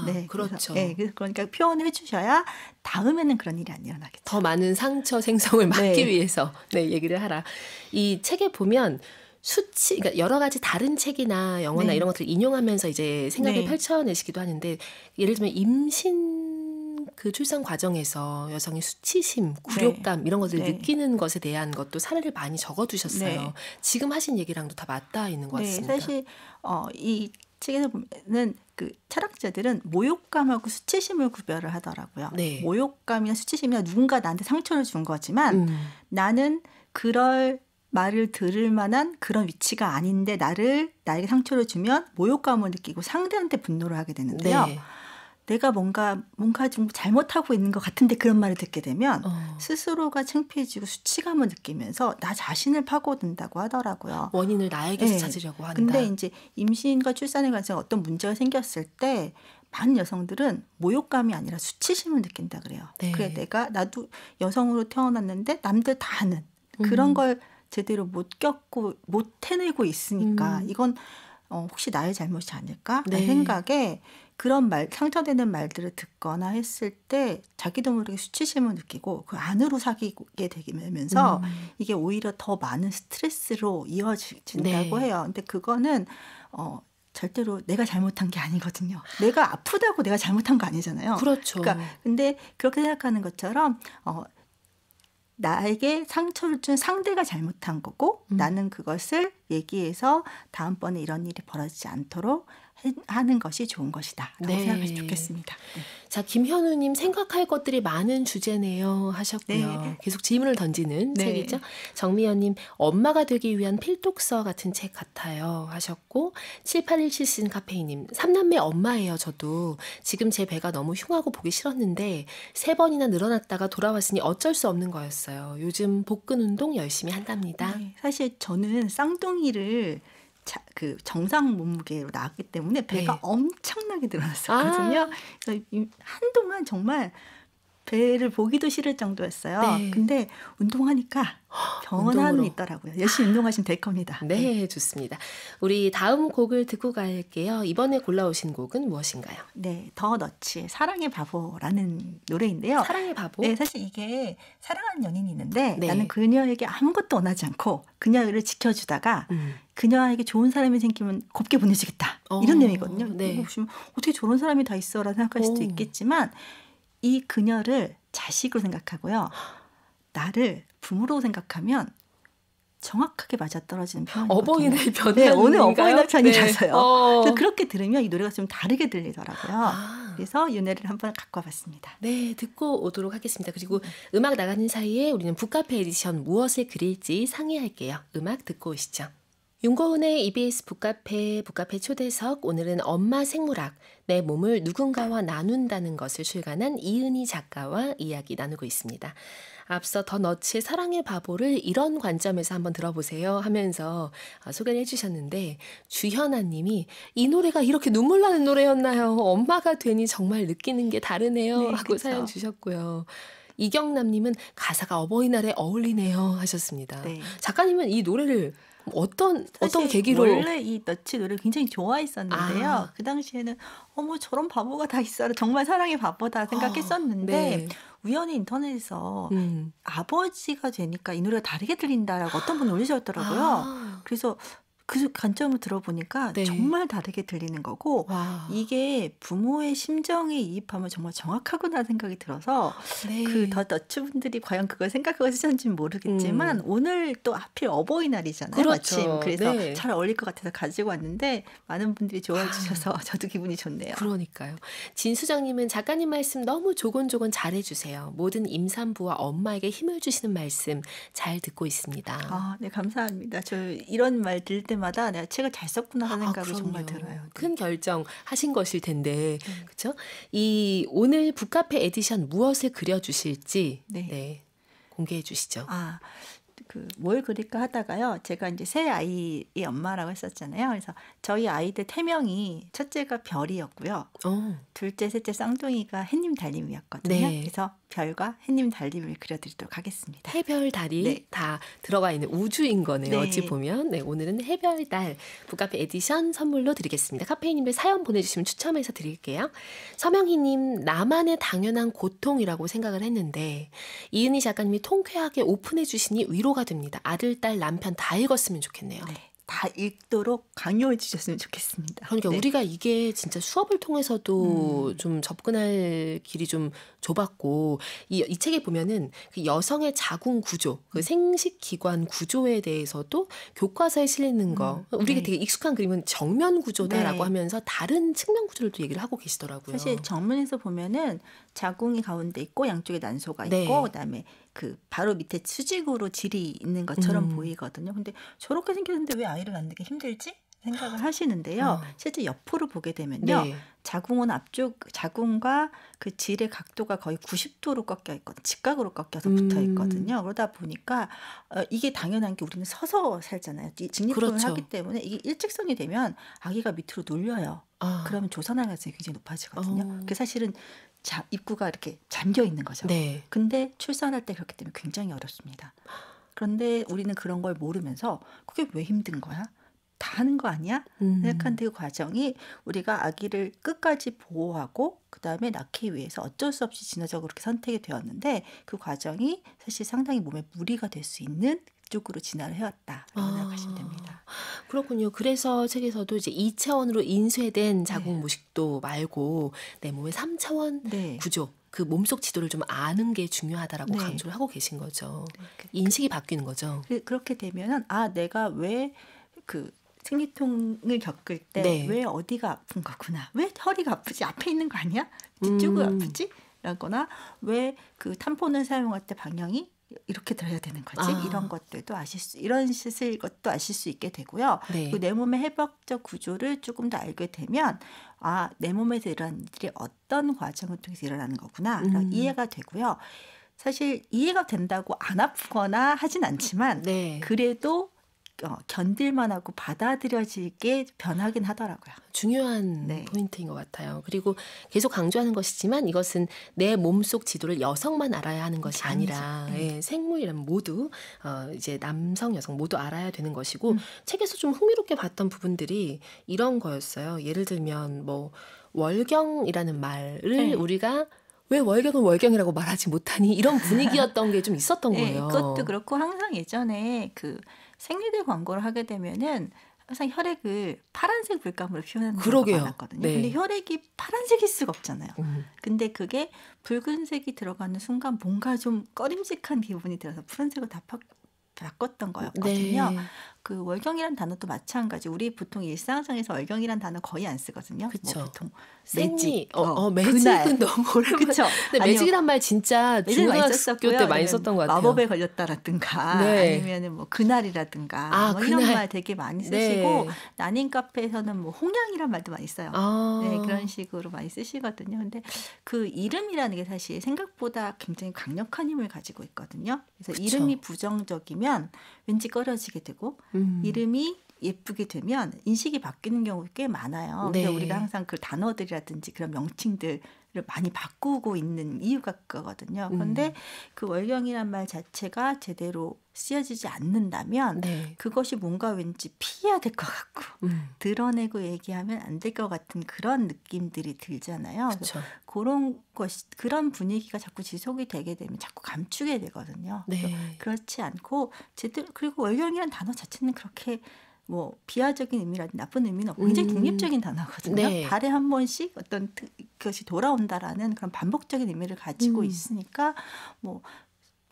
네, 그렇죠. 그러니까 표현을 해주셔야 다음에는 그런 일이 안 일어나겠죠. 더 많은 상처 생성을 막기 위해서 얘기를 하라. 이 책에 보면 수치, 그러니까 여러 가지 다른 책이나 영화나 이런 것들을 인용하면서 이제 생각을 펼쳐내시기도 하는데 예를 들면 임신 그 출산 과정에서 여성의 수치심, 굴욕감 이런 것들을 느끼는 것에 대한 것도 사례를 많이 적어두셨어요. 지금 하신 얘기랑도 다 맞닿아 있는 것 같습니다. 사실 이 책에서 보면은 그 철학자들은 모욕감하고 수치심을 구별을 하더라고요. 모욕감이나 수치심이나 누군가 나한테 상처를 준 거지만 나는 그럴 말을 들을 만한 그런 위치가 아닌데 나에게 상처를 주면 모욕감을 느끼고 상대한테 분노를 하게 되는데요. 내가 뭔가 좀 잘못하고 있는 것 같은데 그런 말을 듣게 되면 스스로가 창피해지고 수치감을 느끼면서 나 자신을 파고든다고 하더라고요. 원인을 나에게서 찾으려고 한다. 근데 이제 임신과 출산에 관해서 어떤 문제가 생겼을 때 많은 여성들은 모욕감이 아니라 수치심을 느낀다 그래요. 그래 나도 여성으로 태어났는데 남들 다 아는 그런 걸 제대로 못 겪고 못 해내고 있으니까 이건 혹시 나의 잘못이 아닐까? 라는 생각에 그런 상처되는 말들을 듣거나 했을 때 자기도 모르게 수치심을 느끼고 그 안으로 사귀게 되면서 이게 오히려 더 많은 스트레스로 이어진다고 해요. 근데 그거는 절대로 내가 잘못한 게 아니거든요. 내가 아프다고 내가 잘못한 거 아니잖아요. 그렇죠. 그러니까 근데 그렇게 생각하는 것처럼 나에게 상처를 준 상대가 잘못한 거고 나는 그것을 얘기해서 다음번에 이런 일이 벌어지지 않도록 하는 것이 좋은 것이다 라고 생각하시면 좋겠습니다. 자, 김현우님 생각할 것들이 많은 주제네요 하셨고요. 계속 질문을 던지는 책이죠. 정미연님 엄마가 되기 위한 필독서 같은 책 같아요 하셨고 7817 쓴 카페이님 3남매 엄마예요. 저도 지금 제 배가 너무 흉하고 보기 싫었는데 3번이나 늘어났다가 돌아왔으니 어쩔 수 없는 거였어요. 요즘 복근 운동 열심히 한답니다. 사실 저는 쌍둥이를 그 정상 몸무게로 나왔기 때문에 배가 엄청나게 늘어났었거든요. 그래서 한동안 정말 배를 보기도 싫을 정도였어요. 근데 운동하니까 병원안이 있더라고요. 열심히 운동하시면 될 겁니다. 네, 좋습니다. 우리 다음 곡을 듣고 갈게요. 이번에 골라오신 곡은 무엇인가요? 더 너츠의 사랑의 바보라는 노래인데요. 사랑의 바보? 사실 이게 사랑하는 연인이 있는데 나는 그녀에게 아무것도 원하지 않고 그녀를 지켜주다가 그녀에게 좋은 사람이 생기면 곱게 보내주겠다. 이런 내용이거든요. 이거 보시면 어떻게 저런 사람이 다 있어? 라고 생각할 수도 있겠지만 이 그녀를 자식으로 생각하고요. 나를 부모로 생각하면 정확하게 맞아떨어지는 표현이거든요. 어버이날 편이인가요? 오늘 어버이날 편이라서요. 그래서 그렇게 들으면 이 노래가 좀 다르게 들리더라고요. 그래서 이 노래를 한번 갖고 와봤습니다. 네, 듣고 오도록 하겠습니다. 그리고 음악 나가는 사이에 우리는 북카페 에디션 무엇을 그릴지 상의할게요. 음악 듣고 오시죠. 윤고은의 EBS 북카페 초대석, 오늘은 엄마 생물학, 내 몸을 누군가와 나눈다는 것을 출간한 이은희 작가와 이야기 나누고 있습니다. 앞서 더 너츠의 사랑의 바보를 이런 관점에서 한번 들어보세요 하면서 소개를 해주셨는데, 주현아 님이 이 노래가 이렇게 눈물 나는 노래였나요? 엄마가 되니 정말 느끼는 게 다르네요 하고 사연 주셨고요. 이경남님은 가사가 어버이날에 어울리네요 하셨습니다. 네. 작가님은 이 노래를 어떤 사실 계기로 원래 이 너치 노래를 굉장히 좋아했었는데요. 아. 그 당시에는 어머 저런 바보가 다 있어라. 정말 사랑의 바보다 생각했었는데 네. 우연히 인터넷에서 음. 아버지가 되니까 이 노래가 다르게 들린다라고 어떤 분이 올리셨더라고요. 아. 그래서 그 관점을 들어보니까 네. 정말 다르게 들리는 거고 와. 이게 부모의 심정에 이입하면 정말 정확하구나 생각이 들어서 네. 그 더 너츠분들이 과연 그걸 생각하고 쓰셨는지는 모르겠지만 오늘 또 하필 어버이날이잖아요. 그렇죠. 마침. 그래서 네. 잘 어울릴 것 같아서 가지고 왔는데 많은 분들이 좋아해 주셔서 저도 기분이 좋네요. 그러니까요. 진수정님은 작가님 말씀 너무 조곤조곤 잘해주세요. 모든 임산부와 엄마에게 힘을 주시는 말씀 잘 듣고 있습니다. 아, 네, 감사합니다. 저 이런 말 들을 때마다 내가 책을 잘 썼구나 하는 생각이 그럼요. 정말 들어요. 네. 큰 결정 하신 것일 텐데, 그렇죠? 이 오늘 북카페 에디션 무엇을 그려주실지 네. 공개해 주시죠. 아, 그 뭘 그릴까 하다가요. 제가 이제 새 아이의 엄마라고 했었잖아요. 그래서 저희 아이들 3명이 첫째가 별이었고요. 둘째, 셋째 쌍둥이가 해님 달님이었거든요. 네. 그래서 별과 해님 달님을 그려드리도록 하겠습니다. 해별 달이 네. 다 들어가 있는 우주인 거네요. 네. 어찌 보면. 네, 오늘은 해별 달 북카페 에디션 선물로 드리겠습니다. 카페인님들 사연 보내주시면 추첨해서 드릴게요. 서명희님, 나만의 당연한 고통이라고 생각을 했는데 이은희 작가님이 통쾌하게 오픈해 주시니 위로가 됩니다. 아들, 딸, 남편 다 읽었으면 좋겠네요. 네. 다 읽도록 강요해 주셨으면 좋겠습니다. 그러니까 네. 우리가 이게 진짜 수업을 통해서도 좀 접근할 길이 좀 좁았고 이 책에 보면은 그 여성의 자궁 구조, 그 생식 기관 구조에 대해서도 교과서에 실리는 거 우리가 네. 되게 익숙한 그림은 정면 구조다라고 네. 하면서 다른 측면 구조를 또 얘기를 하고 계시더라고요. 사실 정문에서 보면은 자궁이 가운데 있고 양쪽에 난소가 있고 네. 그다음에 그 바로 밑에 수직으로 질이 있는 것처럼 보이거든요. 근데 저렇게 생겼는데 왜 아이를 낳는 게 힘들지? 생각을 하시는데요. 실제 옆으로 보게 되면요. 네. 자궁은 앞쪽 자궁과 그 질의 각도가 거의 90도로 꺾여 있거든요. 직각으로 꺾여서 붙어 있거든요. 그러다 보니까 이게 당연한 게 우리는 서서 살잖아요. 직립근을 그렇죠. 하기 때문에 이게 일직선이 되면 아기가 밑으로 눌려요. 그러면 조산할 가능성이 굉장히 높아지거든요. 그게 사실은 입구가 이렇게 잠겨 있는 거죠. 네. 근데 출산할 때 그렇기 때문에 굉장히 어렵습니다. 그런데 우리는 그런 걸 모르면서 그게 왜 힘든 거야? 다 하는 거 아니야? 생각한데 그 과정이 우리가 아기를 끝까지 보호하고 그다음에 낳기 위해서 어쩔 수 없이 진화적으로 그렇게 선택이 되었는데 그 과정이 사실 상당히 몸에 무리가 될 수 있는 쪽으로 진화를 해왔다라고 생각하시면 됩니다. 그렇군요. 그래서 책에서도 이제 2차원으로 인쇄된 자궁 모식도 말고 내 몸의 3차원 네. 구조, 그 몸속 지도를 좀 아는 게 중요하다라고 네. 강조를 하고 계신 거죠. 인식이 바뀌는 거죠. 그렇게 되면은 내가 왜 그 생리통을 겪을 때 네. 왜 어디가 아픈 거구나. 왜 허리가 아프지? 앞에 있는 거 아니야? 뒤쪽이 아프지? 라거나 왜 그 탐폰을 사용할 때 방향이 이렇게 들어야 되는 거지? 이런 것들도 이런 것도 아실 수 있게 되고요. 네. 그리고 내 몸의 해부학적 구조를 조금 더 알게 되면 내 몸에서 일어나는 일이 어떤 과정을 통해서 일어나는 거구나. 이해가 되고요. 사실 이해가 된다고 안 아프거나 하진 않지만 네. 그래도 견딜만 하고 받아들여지게 변하긴 하더라고요. 중요한 네. 포인트인 것 같아요. 그리고 계속 강조하는 것이지만 이것은 내 몸속 지도를 여성만 알아야 하는 것이 아니라 생물이라면 모두 이제 남성, 여성 모두 알아야 되는 것이고 책에서 좀 흥미롭게 봤던 부분들이 이런 거였어요. 예를 들면 뭐 월경이라는 말을 우리가 왜 월경은 월경이라고 말하지 못하니 이런 분위기였던 게 좀 있었던 거예요. 그것도 그렇고 항상 예전에 그 생리대 광고를 하게 되면은 항상 혈액을 파란색 물감으로 표현하는 경우가 많았거든요. 네. 근데 혈액이 파란색일 수가 없잖아요. 근데 그게 붉은색이 들어가는 순간 뭔가 좀 꺼림직한 기분이 들어서 푸른색으로 다 바꿨던 거였거든요. 네. 그 월경이란 단어도 마찬가지. 우리 보통 일상생활에서 월경이란 단어 거의 안 쓰거든요. 그쵸. 뭐 보통 생리, 매직, 매직은 너무 오랜만에. 그쵸? 근데 매직이란 말 진짜 중학교 때 많이 썼던 것 같아요. 마법에 걸렸다라든가 아니면은 뭐 그날이라든가 뭐 이런 그날. 말 되게 많이 쓰시고 난임 카페에서는 뭐 홍양이란 말도 많이 써요. 네, 그런 식으로 많이 쓰시거든요. 근데 그 이름이라는 게 사실 생각보다 굉장히 강력한 힘을 가지고 있거든요. 그래서 그쵸. 이름이 부정적이면 왠지 꺼려지게 되고 이름이 예쁘게 되면 인식이 바뀌는 경우가 꽤 많아요. 네. 그래서 우리가 항상 그 단어들이라든지 그런 명칭들을 많이 바꾸고 있는 이유가 그거거든요. 그런데 그 월경이란 말 자체가 제대로 쓰여지지 않는다면 네. 그것이 뭔가 왠지 피해야 될 것 같고 드러내고 얘기하면 안 될 것 같은 그런 느낌들이 들잖아요. 그렇죠. 그런 분위기가 자꾸 지속이 되게 되면 자꾸 감추게 되거든요. 네. 그렇지 않고 제대로, 그리고 월경이라는 단어 자체는 그렇게 뭐 비하적인 의미라든지 나쁜 의미는 없고 굉장히 중립적인 단어거든요. 네. 달에 한 번씩 어떤 그것이 돌아온다라는 그런 반복적인 의미를 가지고 있으니까 뭐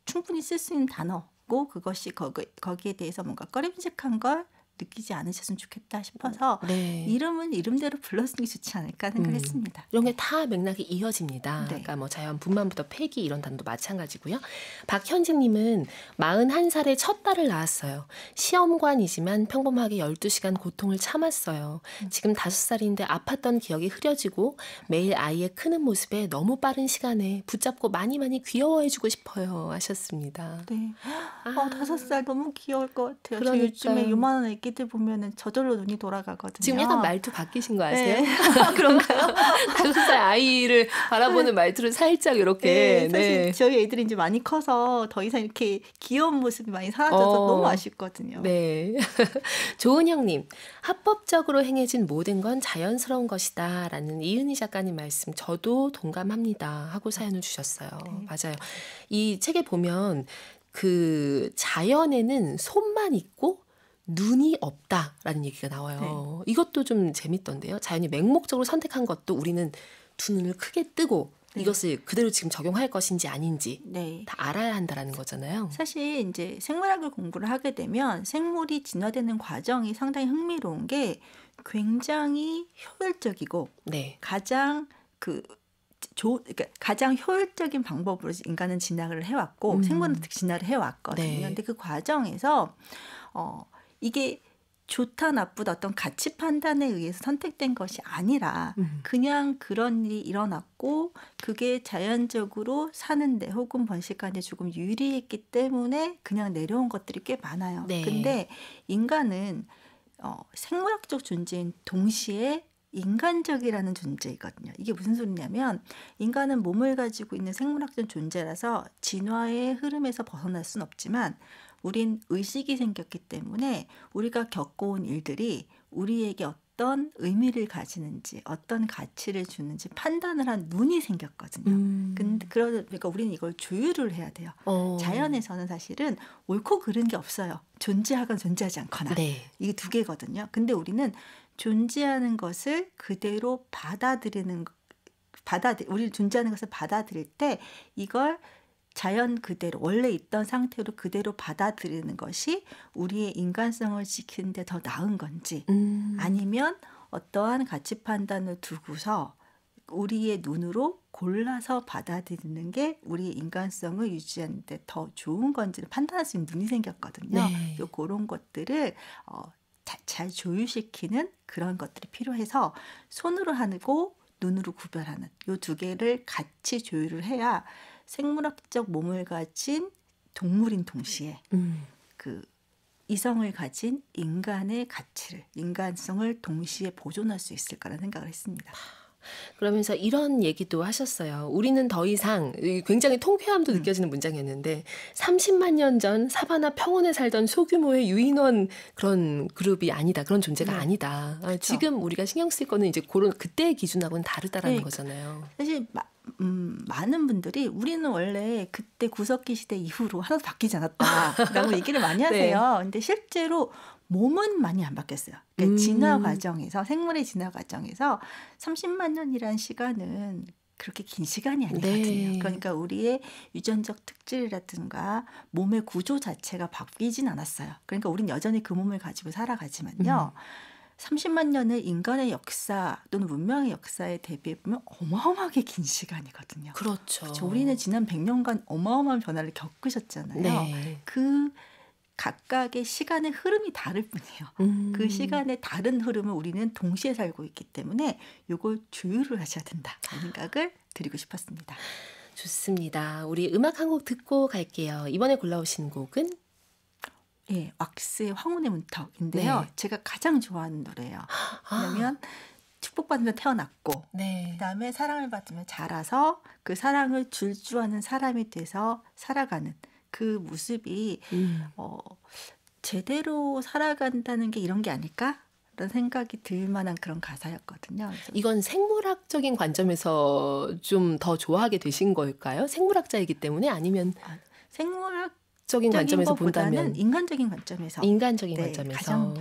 충분히 쓸 수 있는 단어고 그것이 거기에 대해서 뭔가 꺼림직한 걸 느끼지 않으셨으면 좋겠다 싶어서 네. 이름은 이름대로 불러쓰는 게 좋지 않을까 생각했습니다. 이런 게 다 맥락이 이어집니다. 네. 그러니까 뭐 자연 분만부터 폐기 이런 단도 마찬가지고요. 박현직님은 41살에 첫 딸을 낳았어요. 시험관이지만 평범하게 12시간 고통을 참았어요. 지금 5살인데 아팠던 기억이 흐려지고 매일 아이의 크는 모습에 너무 빠른 시간에 붙잡고 많이 귀여워해주고 싶어요 하셨습니다. 네. 아. 5살 너무 귀여울 것 같아요. 저 그러니까요. 요즘에 요만한 애기들 보면은 저절로 눈이 돌아가거든요. 지금 약간 말투 바뀌신 거 아세요? 네. 그런가요? 5살 아이를 바라보는 말투를 살짝 이렇게. 네, 사실 저희 애들이 이제 많이 커서 더 이상 이렇게 귀여운 모습이 많이 사라져서 너무 아쉽거든요. 네. 조은영님, 합법적으로 행해진 모든 건 자연스러운 것이다 라는 이은희 작가님 말씀 저도 동감합니다 하고 사연을 주셨어요. 네. 맞아요. 이 책에 보면 그 자연에는 손만 있고 눈이 없다라는 얘기가 나와요. 이것도 좀 재밌던데요. 자연이 맹목적으로 선택한 것도 우리는 두 눈을 크게 뜨고 이것을 그대로 지금 적용할 것인지 아닌지 다 알아야 한다라는 거잖아요. 사실 이제 생물학을 공부를 하게 되면 생물이 진화되는 과정이 상당히 흥미로운 게 굉장히 효율적이고 가장 그러니까 가장 효율적인 방법으로 인간은 진화를 해왔고 생물은 특히 진화를 해왔거든요. 근데 그 과정에서 이게 좋다 나쁘다 어떤 가치 판단에 의해서 선택된 것이 아니라 그냥 그런 일이 일어났고 그게 자연적으로 사는데 혹은 번식하는데 조금 유리했기 때문에 그냥 내려온 것들이 꽤 많아요. 근데 인간은 생물학적 존재인 동시에 인간적이라는 존재이거든요. 이게 무슨 소리냐면 인간은 몸을 가지고 있는 생물학적 존재라서 진화의 흐름에서 벗어날 수는 없지만 우린 의식이 생겼기 때문에 우리가 겪어온 일들이 우리에게 어떤 의미를 가지는지 어떤 가치를 주는지 판단을 한 눈이 생겼거든요. 그러니까 우리는 이걸 조율을 해야 돼요. 자연에서는 사실은 옳고 그른 게 없어요. 존재하거나 존재하지 않거나. 이게 두 개거든요. 근데 우리는 존재하는 것을 그대로 우리 존재하는 것을 받아들일 때 이걸 자연 그대로 원래 있던 상태로 그대로 받아들이는 것이 우리의 인간성을 지키는 데 더 나은 건지 아니면 어떠한 가치 판단을 두고서 우리의 눈으로 골라서 받아들이는 게 우리의 인간성을 유지하는 데 더 좋은 건지를 판단할 수 있는 눈이 생겼거든요. 그런 것들을 잘 조율시키는 그런 것들이 필요해서 손으로 하고 눈으로 구별하는 이 두 개를 같이 조율을 해야 생물학적 몸을 가진 동물인 동시에 그 이성을 가진 인간의 가치를, 인간성을 동시에 보존할 수 있을 거라는 생각을 했습니다. 그러면서 이런 얘기도 하셨어요. 우리는 더 이상 굉장히 통쾌함도 느껴지는 문장이었는데 30만 년 전 사바나 평원에 살던 소규모의 유인원 그런 그룹이 아니다. 그런 존재가 아니다. 그렇죠. 지금 우리가 신경 쓸 거는 이제 그런 그때의 기준하고는 다르다라는 거잖아요. 사실 많은 분들이 우리는 원래 그때 구석기 시대 이후로 하나도 바뀌지 않았다라고 얘기를 많이 하세요. 근데 실제로 몸은 많이 안 바뀌었어요. 그러니까 진화 과정에서 생물의 진화 과정에서 30만 년이라는 시간은 그렇게 긴 시간이 아니거든요. 그러니까 우리의 유전적 특질이라든가 몸의 구조 자체가 바뀌진 않았어요. 그러니까 우리는 여전히 그 몸을 가지고 살아가지만요. 30만 년의 인간의 역사 또는 문명의 역사에 대비해 보면 어마어마하게 긴 시간이거든요. 그렇죠. 우리는 지난 100년간 어마어마한 변화를 겪으셨잖아요. 그 각각의 시간의 흐름이 다를 뿐이에요. 그 시간의 다른 흐름을 우리는 동시에 살고 있기 때문에 이걸 조율을 하셔야 된다. 그런 생각을 드리고 싶었습니다. 좋습니다. 우리 음악 한 곡 듣고 갈게요. 이번에 골라오신 곡은? 예, 왁스의 황혼의 문턱인데요. 네. 제가 가장 좋아하는 노래예요. 왜냐면 축복받으며 태어났고 네. 그다음에 사랑을 받으며 자라서 그 사랑을 줄주하는 사람이 돼서 살아가는 그 모습이 제대로 살아간다는 게 이런 게 아닐까? 라는 생각이 들 만한 그런 가사였거든요. 그래서 이건 생물학적인 관점에서 좀 더 좋아하게 되신 걸까요? 생물학자이기 때문에 아니면 생물학적인 관점에서 것보다는 본다면 인간적인 관점에서 인간적인 네, 관점에서 가장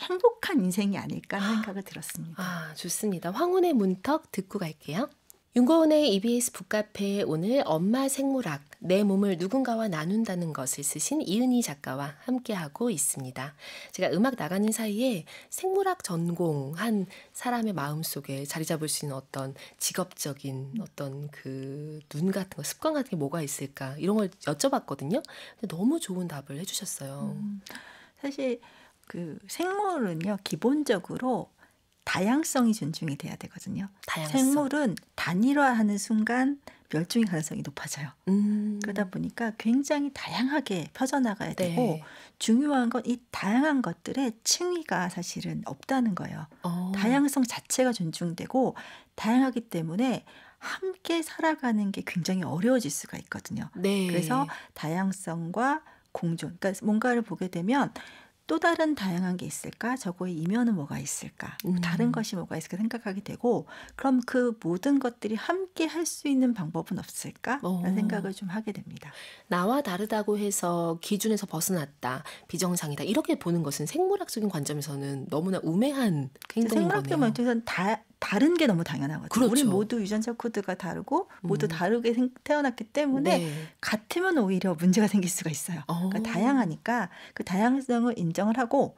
행복한 인생이 아닐까 하는 생각을 들었습니다. 아, 좋습니다. 황혼의 문턱 듣고 갈게요. 윤고은의 EBS 북카페에 오늘 엄마 생물학, 내 몸을 누군가와 나눈다는 것을 쓰신 이은희 작가와 함께하고 있습니다. 제가 음악 나가는 사이에 생물학 전공한 사람의 마음속에 자리 잡을 수 있는 어떤 직업적인 어떤 그 눈 같은 거, 습관 같은 게 뭐가 있을까 이런 걸 여쭤봤거든요. 근데 너무 좋은 답을 해주셨어요. 사실 그 생물은요, 기본적으로 다양성이 존중이 돼야 되거든요. 다양성. 생물은 단일화하는 순간 멸종의 가능성이 높아져요. 그러다 보니까 굉장히 다양하게 펴져나가야 되고 네. 중요한 건 이 다양한 것들의 층위가 사실은 없다는 거예요. 다양성 자체가 존중되고 다양하기 때문에 함께 살아가는 게 굉장히 어려워질 수가 있거든요. 네. 그래서 다양성과 공존, 그러니까 뭔가를 보게 되면 또 다른 다양한 게 있을까? 저거의 이면은 뭐가 있을까? 다른 것이 뭐가 있을까 생각하게 되고 그럼 그 모든 것들이 함께 할 수 있는 방법은 없을까? 라는 생각을 좀 하게 됩니다. 나와 다르다고 해서 기준에서 벗어났다, 비정상이다 이렇게 보는 것은 생물학적인 관점에서는 너무나 우매한 행동인 생물학적 거네요. 관점에서는 다른 게 너무 당연하거든요. 그렇죠. 우리 모두 유전자 코드가 다르고 모두 다르게 태어났기 때문에 네. 같으면 오히려 문제가 생길 수가 있어요. 그러니까 다양하니까 그 다양성을 인정을 하고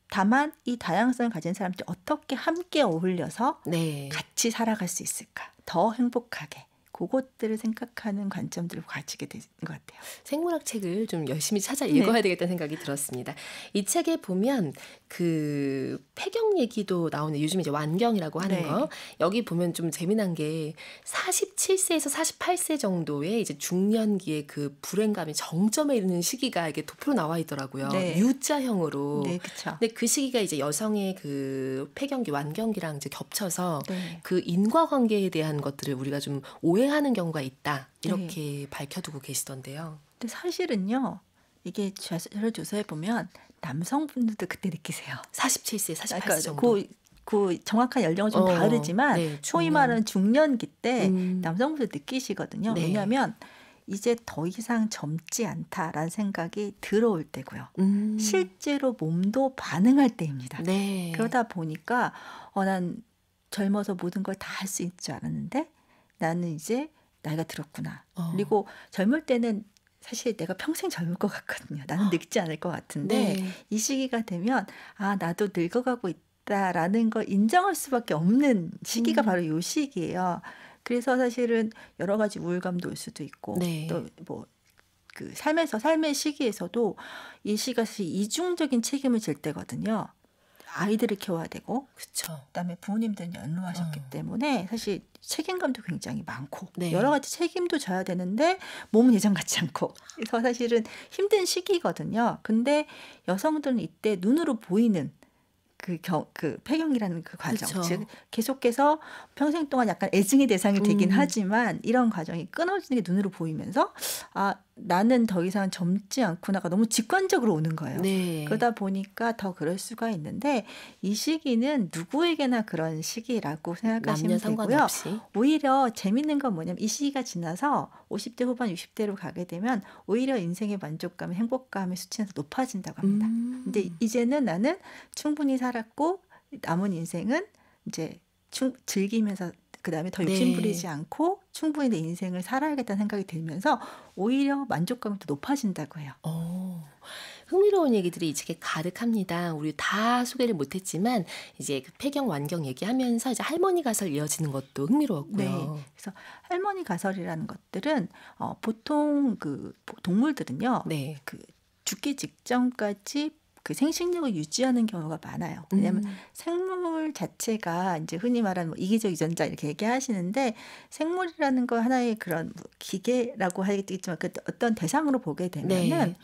다만 이 다양성을 가진 사람들이 어떻게 함께 어울려서 네. 같이 살아갈 수 있을까? 더 행복하게. 그것들을 생각하는 관점들을 가지게 된 것 같아요. 생물학 책을 좀 열심히 찾아 읽어야 되겠다는 생각이 들었습니다. 이 책에 보면 그 폐경 얘기도 나오네. 요즘 이제 완경이라고 하는 네. 거. 여기 보면 좀 재미난 게 47세에서 48세 정도의 이제 중년기의 그 불행감이 정점에 이르는 시기가 이게 도표로 나와 있더라고요. 네. U자형으로. 네, 그렇죠. 근데 그 시기가 이제 여성의 그 폐경기, 완경기랑 이제 겹쳐서 네. 그 인과관계에 대한 것들을 우리가 좀 오해하는 경우가 있다. 이렇게 밝혀두고 계시던데요. 근데 사실은요. 이게 자료를 조사해 보면 남성분들도 그때 느끼세요. 47세, 48세 그러니까 정도. 그 정확한 연령은 좀 다르지만 네, 소위 중년. 말하는 중년기 때 남성분들 느끼시거든요. 네. 왜냐하면 이제 더 이상 젊지 않다라는 생각이 들어올 때고요. 실제로 몸도 반응할 때입니다. 네. 그러다 보니까 난 젊어서 모든 걸 다 할 수 있을 줄 알았는데 나는 이제 나이가 들었구나. 그리고 젊을 때는 사실 내가 평생 젊을 것 같거든요. 나는 늙지 않을 것 같은데 네. 이 시기가 되면 나도 늙어가고 있다라는 걸 인정할 수밖에 없는 시기가 바로 이 시기예요. 그래서 사실은 여러 가지 우울감도 올 수도 있고 네. 또 뭐 그 삶의 시기에서도 이 시기가 사실 이중적인 책임을 질 때거든요. 아이들을 키워야 되고 그렇죠. 그다음에 부모님들은 연로하셨기 때문에 사실 책임감도 굉장히 많고 네. 여러 가지 책임도 져야 되는데 몸은 예전 같지 않고 그래서 사실은 힘든 시기거든요. 근데 여성들은 이때 눈으로 보이는 그 폐경이라는 그 과정, 그쵸. 즉 계속해서 평생 동안 약간 애증의 대상이 되긴 하지만 이런 과정이 끊어지는 게 눈으로 보이면서 나는 더 이상 젊지 않구나가 너무 직관적으로 오는 거예요. 네. 그러다 보니까 더 그럴 수가 있는데 이 시기는 누구에게나 그런 시기라고 생각하시면 남녀 되고요. 상관없이. 오히려 재밌는 건 뭐냐면 이 시기가 지나서 50대 후반 60대로 가게 되면 오히려 인생의 만족감, 행복감의 수치는 더 높아진다고 합니다. 근데 이제는 나는 충분히 살았고 남은 인생은 이제 즐기면서 그다음에 더 욕심 부리지 않고 충분히 내 인생을 살아야겠다는 생각이 들면서 오히려 만족감이 더 높아진다고 해요. 흥미로운 얘기들이 이 책에 가득합니다. 우리 다 소개를 못했지만 이제 그 폐경 완경 얘기하면서 이제 할머니 가설 이어지는 것도 흥미로웠고요. 네. 그래서 할머니 가설이라는 것들은 보통 그 동물들은요. 네. 그 죽기 직전까지 그 생식력을 유지하는 경우가 많아요. 왜냐하면 생물 자체가 이제 흔히 말하는 뭐 이기적 유전자 이렇게 얘기하시는데 생물이라는 거 하나의 그런 뭐 기계라고 하겠지만 그 어떤 대상으로 보게 되면은 네.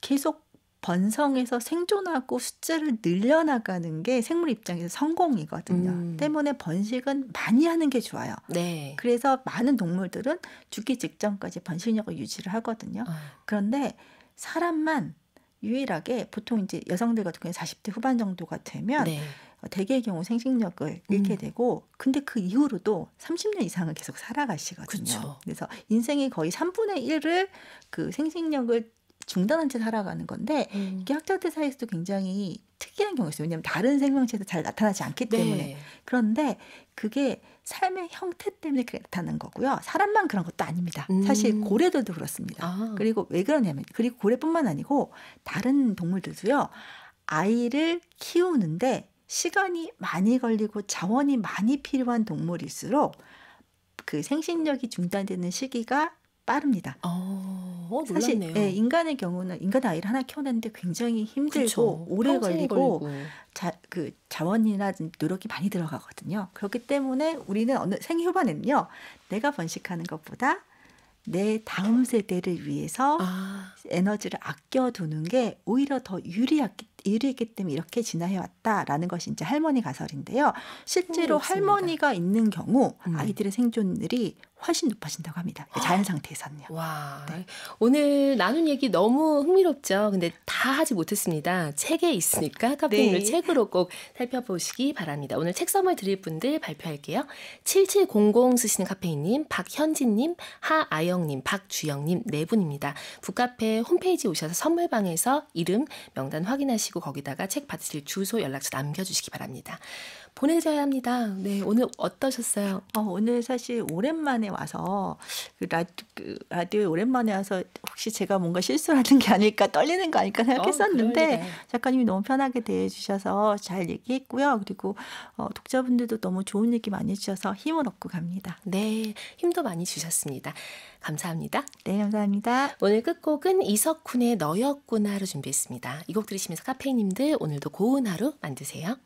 계속 번성해서 생존하고 숫자를 늘려나가는 게 생물 입장에서 성공이거든요. 때문에 번식은 많이 하는 게 좋아요. 네. 그래서 많은 동물들은 죽기 직전까지 번식력을 유지를 하거든요. 그런데 사람만 유일하게 보통 이제 여성들 같은 경우에 40대 후반 정도가 되면 네. 대개의 경우 생식력을 잃게 되고 근데 그 이후로도 30년 이상을 계속 살아가시거든요. 그쵸. 그래서 인생의 거의 3분의 1을 그 생식력을 중단한 채 살아가는 건데 이게 학자들 사이에서도 굉장히 특이한 경우가 있어요. 왜냐하면 다른 생명체에서 잘 나타나지 않기 때문에. 네. 그런데 그게 삶의 형태 때문에 그렇게 나타나는 거고요. 사람만 그런 것도 아닙니다. 사실 고래들도 그렇습니다. 아. 그리고 왜 그러냐면 그리고 고래뿐만 아니고 다른 동물들도요. 아이를 키우는데 시간이 많이 걸리고 자원이 많이 필요한 동물일수록 그 생식력이 중단되는 시기가 빠릅니다. 사실 몰랐네요. 인간의 경우는 인간 아이를 하나 키워내는데 굉장히 힘들고 그쵸. 오래 평생이 걸리고 그 자원이나 노력이 많이 들어가거든요. 그렇기 때문에 우리는 어느 생애 후반에는요. 내가 번식하는 것보다 내 다음 세대를 위해서 에너지를 아껴두는 게 오히려 더 유리했기 때문에 이렇게 진화해왔다라는 것이 이제 할머니 가설인데요. 실제로 할머니가 있는 경우 아이들의 생존율이 훨씬 높아진다고 합니다. 자연 상태에서는요. 와, 네. 오늘 나눈 얘기 너무 흥미롭죠. 근데 다 하지 못했습니다. 책에 있으니까 카페인을 네. 책으로 꼭 살펴보시기 바랍니다. 오늘 책 선물 드릴 분들 발표할게요. 7700 쓰시는 카페인님, 박현진님, 하아영님, 박주영님 네 분입니다. 북카페 홈페이지 오셔서 선물방에서 이름, 명단 확인하시고 거기다가 책 받으실 주소, 연락처 남겨주시기 바랍니다. 보내드려야 합니다. 네, 오늘 어떠셨어요? 오늘 사실 오랜만에 와서 라디오에 오랜만에 와서 혹시 제가 뭔가 실수하는 게 아닐까 떨리는 거 아닐까 생각했었는데 작가님이 너무 편하게 대해주셔서 잘 얘기했고요. 그리고 독자분들도 너무 좋은 얘기 많이 해주셔서 힘을 얻고 갑니다. 네, 힘도 많이 주셨습니다. 감사합니다. 네, 감사합니다. 오늘 끝곡은 이석훈의 너였구나로 준비했습니다. 이 곡 들으시면서 카페인님들 오늘도 고운 하루 만드세요.